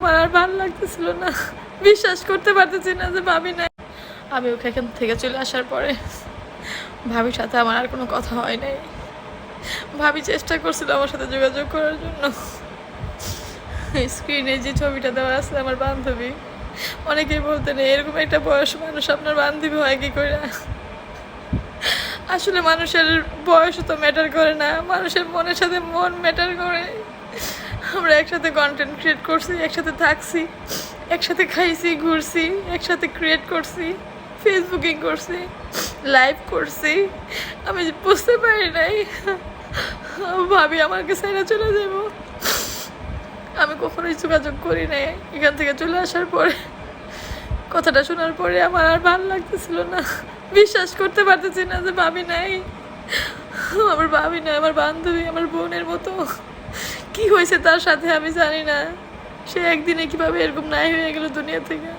আমার আর ভালো লাগতেছিল না, বিশ্বাস করতে পারতেছি না যে ভাবি নাই। আমি ওকে এখান থেকে চলে আসার পরে ভাবির সাথে আমার আর কোনো কথা হয় নাই। ভাবি চেষ্টা করছিল আমার সাথে যোগাযোগ করার জন্য। স্ক্রিনে যে ছবিটা দেওয়া আছে আমার বান্ধবী, অনেকেই বলতেন এরকম একটা বয়স মানুষ আপনার বান্ধবী হয় কি করে। আসলে মানুষের বয়স তো ম্যাটার করে না, মানুষের মনের সাথে মন ম্যাটার করে। আমরা একসাথে কন্টেন্ট ক্রিয়েট করছি, একসাথে থাকছি, একসাথে খাইছি, ঘুরছি, একসাথে ক্রিয়েট করছি, ফেসবুকিং করছি, লাইভ করছি। আমি বুঝতে পারি নাই ভাবি আমাকে ছেড়ে চলে যাব। আমি কখনোই যোগাযোগ করি নাই। এখান থেকে চলে আসার পরে কথাটা শোনার পরে আমার আর ভালো লাগতেছিল না, বিশ্বাস করতে পারতেছি না যে ভাবি নাই। আমার ভাবি নাই, আমার বান্ধবী, আমার বোনের মতো। কি হয়েছে তার সাথে আমি জানি না, সে একদিনে কিভাবে এরকম নাই হয়ে গেল দুনিয়া থেকে।